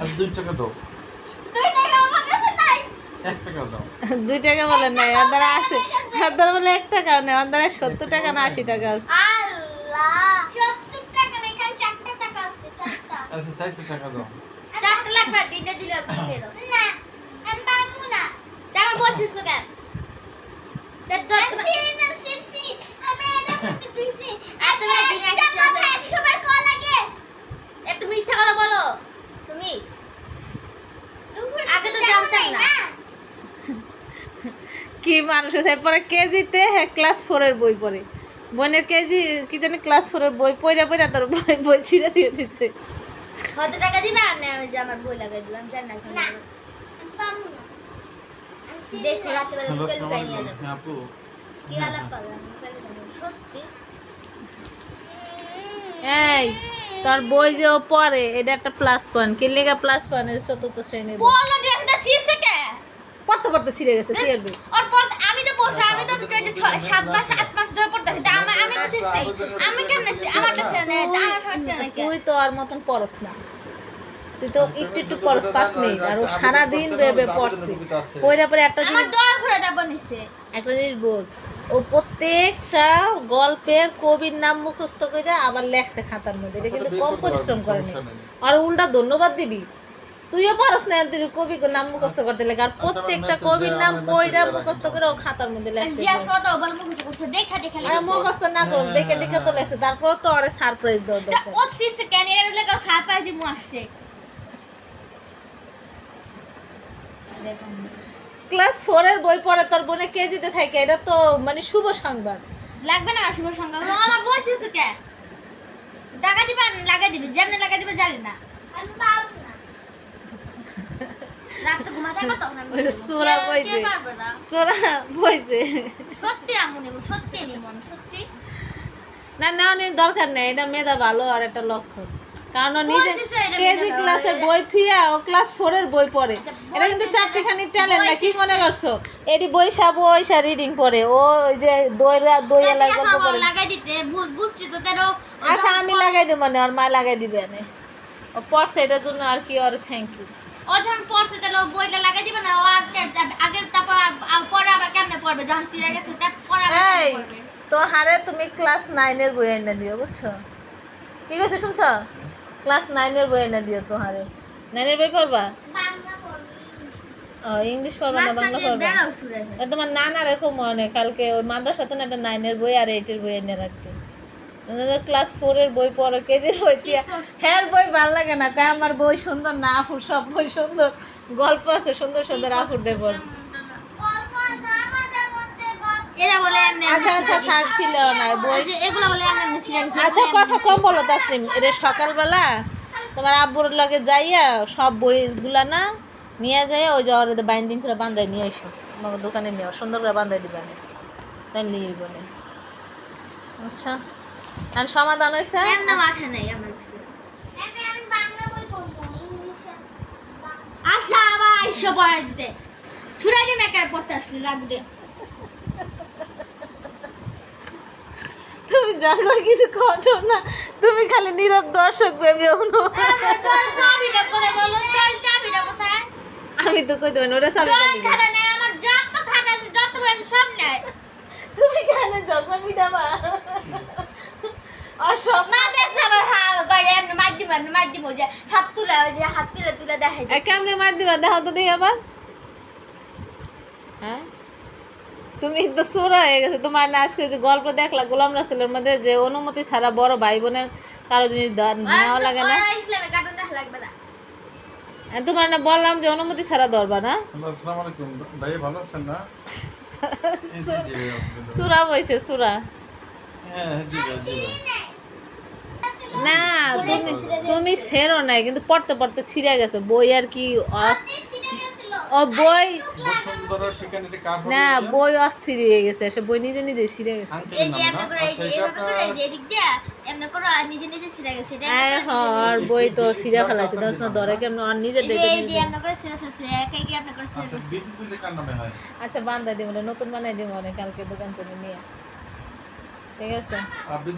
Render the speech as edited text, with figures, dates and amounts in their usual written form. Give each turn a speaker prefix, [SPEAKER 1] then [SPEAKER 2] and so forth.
[SPEAKER 1] আর 2 টাকা দাও।
[SPEAKER 2] 2 টাকা আমার কাছে নাই।
[SPEAKER 1] 1 টাকা দাও।
[SPEAKER 3] 2 টাকা বলে নাই, ওদের আছে, ওদের বলে 1 টাকাও নেই, ওদের 70 টাকা না 80 টাকা আছে।
[SPEAKER 2] আল্লাহ 70 টাকা না, এখানে 4টা টাকা আছে, 4টা।
[SPEAKER 1] আচ্ছা 60 টাকা দাও।
[SPEAKER 2] 4টা লাগবে, 2টা দিলে দিয়ে দাও। না আমি পারবো না। তারপর বসিস কেন? আমি এটা করতে দিছি। এত কথা 100 বার কল লাগে। এত মিথ্যা কথা বলো তুমি। আগে তো জানতাম না।
[SPEAKER 3] কি মানুষ আছে, পরে কেজিতে ক্লাস 4 এর বই পড়ে, বোনের কেজি কি জানি ক্লাস 4 এর বই পড়া পড়া তার বই ছিঁড়ে দিয়ে দিচ্ছে।
[SPEAKER 2] কত টাকা দিবে? আর না আমি যে আমার বই লাগাই দিলাম, জান না না আমি পারবো না। দেখো রাতে বেলা
[SPEAKER 1] হ্যালো,
[SPEAKER 2] লুকাই
[SPEAKER 1] আসসালামু
[SPEAKER 2] নিয়ে
[SPEAKER 1] আলাইকুম।
[SPEAKER 2] যাবো।
[SPEAKER 1] হ্যাঁ আপু।
[SPEAKER 2] কি আলাপ করলাম সত্যি।
[SPEAKER 3] এই তোর বই যে ও পড়ে এটা একটা প্লাস পয়েন্ট, কি লেগা প্লাস পয়েন্ট? 4th শ্রেণীর বই
[SPEAKER 2] বলো দেখতে শিখছে কে?
[SPEAKER 3] পড়তে পড়তে ছিঁড়ে গেছে, কি আর বই?
[SPEAKER 2] আর পর আমি তো বসে আমি তো 7 মাস 8 মাস ধরে পড়তেছি। আমি তো শিখছি। আমি কেমনে আমার কাছে না, আমার সমস্যা নাই কে?
[SPEAKER 3] তুই তো আর মতন পড়স না, তুই তো একটু একটু পড়স 5 মিনিট, আর ও সারাদিন বেবে পড়ছে। পড়া পরে একটা
[SPEAKER 2] আমার
[SPEAKER 3] জিনিস,
[SPEAKER 2] ডর করে দেব নিছে।
[SPEAKER 3] একটা জিনিস বোঝ, ও প্রত্যেকটা গল্পের কবির নাম মুখস্থ করে আবার লেখছে খাতার মধ্যে। এটা কিন্তু কম পরিশ্রম করে না, আর উল্টা ধন্যবাদ দিবি। তুইও পারস না এদিকে কবির নাম মুখস্থ করতে লেগে, আর প্রত্যেকটা কবির নাম কইরা মুখস্থ করে ও খাতার মধ্যে লেখছে।
[SPEAKER 2] জিয়া কত বল মুখস্থ করছে, দেখা দেখা
[SPEAKER 3] আর
[SPEAKER 2] লাগছে।
[SPEAKER 3] মুখস্থ না করুক, দেখে দেখে তো লেখছে, তারপর তো আরে সারপ্রাইজ দাও
[SPEAKER 2] তা
[SPEAKER 3] দরকার।
[SPEAKER 2] ও শিখছে কেন? এর লাগা সারপ্রাইজ দিমু আসছে।
[SPEAKER 3] ক্লাস 4 এর বই পড়ে তোর বোনে কেজিতে থাকে, এটা তো মানে শুভ সংবাদ।
[SPEAKER 2] লাগবে না শুভ সংখ্যা। আমার বই শিখছে কে? টাকা দিবেন লাগা দিবি, যেমনে লাগা দিবে জানি না। আমি পারবো না। রাত তো ঘুমাতে পারতো না।
[SPEAKER 3] ওই যে সূরা বইছে,
[SPEAKER 2] পারবে না।
[SPEAKER 3] সূরা বইছে।
[SPEAKER 2] সত্যি আমু নেব, সত্যি নেব, সত্যি।
[SPEAKER 3] না না নেই, দরকার নেই, এটা মেধা ভালো আর একটা লক্ষণ। কারণ ও নিজে
[SPEAKER 2] বলছিস এটা
[SPEAKER 3] কেজি
[SPEAKER 2] মেধা
[SPEAKER 3] ক্লাসের
[SPEAKER 2] ভালো,
[SPEAKER 3] বই থুইয়া ও ক্লাস 4 এর বই পড়ে।
[SPEAKER 2] আচ্ছা,
[SPEAKER 3] এটা কিন্তু
[SPEAKER 2] বলছিস
[SPEAKER 3] চারটিখানি
[SPEAKER 2] এটা-
[SPEAKER 3] ট্যালেন্ট না, কি
[SPEAKER 2] বলছিস
[SPEAKER 3] মনে
[SPEAKER 2] এটা-
[SPEAKER 3] করছো? এটি বইসা বইসা রিডিং পড়ে, ও ওই যে দইয়া
[SPEAKER 2] তাই
[SPEAKER 3] গল্প
[SPEAKER 2] সব
[SPEAKER 3] পড়ে।
[SPEAKER 2] লাগাই দিতে বুঝছি তো তেরো।
[SPEAKER 3] আচ্ছা আমি লাগাই দেবো, মানে আর মা লাগাই দিবে না, ও পড়ছে এটার জন্য আর কি, আর থ্যাংক ইউ।
[SPEAKER 2] ও যখন পড়ছে তাহলে ও বইটা লাগাই দিবে না। ও আর আগের তারপর পরে আবার কেমনে পড়বে? যখন সিরা গেছে তারপর পরে আবার
[SPEAKER 3] এই
[SPEAKER 2] কেমনে পড়বে?
[SPEAKER 3] তো হারে তুমি ক্লাস 9 এর বই এনে দিও, বুঝছো? ঠিক আছে, শুনছো? ক্লাস 9 এর বই এনে দিও তো হারে। 9 এর বই পড়বা?
[SPEAKER 2] বাংলা পড়বে।
[SPEAKER 3] ও ইংলিশ পড়বা না বাংলা পড়বা?
[SPEAKER 2] বেড়াও সুরে।
[SPEAKER 3] তোমার নানা রেখো মনে, কালকে ওই মাদ্রাসাতে না একটা 9 এর বই আর 8 এর বই এনে রাখতে। ক্লাস 4 এর বই পড়ো, কেজির বই দিয়া হ্যাঁ বই ভালো লাগে না, তাই আমার বই সুন্দর না, আফুর সব বই সুন্দর, গল্প আছে সুন্দর সুন্দর, আফুর দেবর।
[SPEAKER 2] এরা বলে এমনি
[SPEAKER 3] আচ্ছা আচ্ছা থাক, ছিল না বই।
[SPEAKER 2] যে এগুলো বলে এমনি সিরা গেছে।
[SPEAKER 3] আচ্ছা কথা কম বলো তাসলিম, এটা সকালবেলা তোমার আব্বুর লগে যাইয়া সব বইগুলা না নিয়ে যাইয়া ওই যে ওর বাইন্ডিং করে বান্ধাই নিয়ে এসো, আমাকে দোকানে নিয়ে সুন্দর করে বান্ধাই দিবা না, তাই নিয়ে বলে। আচ্ছা আর সমাধান হয়েছে?
[SPEAKER 2] এমনি মাথা নাই আমার কাছে। আমি বাংলা বই পড়বো, ইংলিশে আচ্ছা আবার আইসো পড়াই দিতে। ছুড়াই দিয়ে মেকার পড়তে আসলে লাগবে।
[SPEAKER 3] তুমি যখন কিছু করছো না, তুমি খালি নীরব দর্শক ভেবে অনু।
[SPEAKER 2] আমার তোর চাবিটা কোথায় বলো? তোর চাবিটা কোথায়?
[SPEAKER 3] আমি তো কইতে পারি না, ওটা সামনে
[SPEAKER 2] তোর খাতা নেই, আমার যত খাতা আছে যত বই আছে সব নেই।
[SPEAKER 3] তুমি কেন যখন মিটাবা আর সব
[SPEAKER 2] মা দেখছে আমার গায়ে এমনি মার দিব যে হাত তুলে, ওই যে হাত তুলে তুলে দেখাই
[SPEAKER 3] কেমনে মার দিবা, দেখো তো দেখি আবার। হ্যাঁ তুমি তো সোরা হয়ে গেছে তোমার না। আজকে যে গল্প দেখলা গোলাম রাসূলের মধ্যে যে অনুমতি ছাড়া বড় ভাই বোনের কারো জিনিস নেওয়া লাগে না,
[SPEAKER 2] ইসলামের কার্টুন দেখা লাগবে না।
[SPEAKER 3] তোমার না বললাম যে অনুমতি ছাড়া ধরবা না।
[SPEAKER 1] হ্যালো, আসসালামু আলাইকুম। ভাই ভালো আছেন না? এই জি জি ভাই, আলহামদুলিল্লাহ।
[SPEAKER 3] সুরা বইছে সুরা।
[SPEAKER 1] হ্যাঁ জি ভাই, জি ভাই।
[SPEAKER 3] না তুমি তুমি ছেড়ো নাই, কিন্তু পড়তে পড়তে ছিঁড়ে গেছে বই, আর কি ও বই
[SPEAKER 1] বসুন্ধরা ঠিকানাটি কার হবে?
[SPEAKER 3] না, বই অস্থির হয়ে গেছে, সে বই নিজে নিজে ছিঁড়ে গেছে।
[SPEAKER 1] আঙ্কেল
[SPEAKER 2] এই যে
[SPEAKER 1] নাম
[SPEAKER 2] এমনি
[SPEAKER 1] না?
[SPEAKER 2] করে এই
[SPEAKER 1] আচ্ছা
[SPEAKER 2] যে
[SPEAKER 1] এটা
[SPEAKER 2] এভাবে করে এই
[SPEAKER 1] আপনার
[SPEAKER 2] যে এদিক দিয়ে এমনি করে আর নিজে নিজে ছিঁড়ে গেছে। এটা
[SPEAKER 3] আয় হর বই তো ছিঁড়ে ফেলাইছে, দশ না ধরে কেমন আর নিজে
[SPEAKER 2] এই যে
[SPEAKER 3] ডেকে
[SPEAKER 2] এই যে
[SPEAKER 3] নিজে।
[SPEAKER 2] এমনি করে ছিঁড়ে ফেলছে, একাই কি এমনি করে ছিঁড়ে
[SPEAKER 1] আচ্ছা
[SPEAKER 2] ফেলছে।
[SPEAKER 1] বিদ্যুৎ বিলে কার নামে হয়?
[SPEAKER 3] আচ্ছা বান্ধাই দিব, নতুন বানাই দিব কালকে দোকান থেকে নিয়ে, ঠিক আছে?
[SPEAKER 1] আর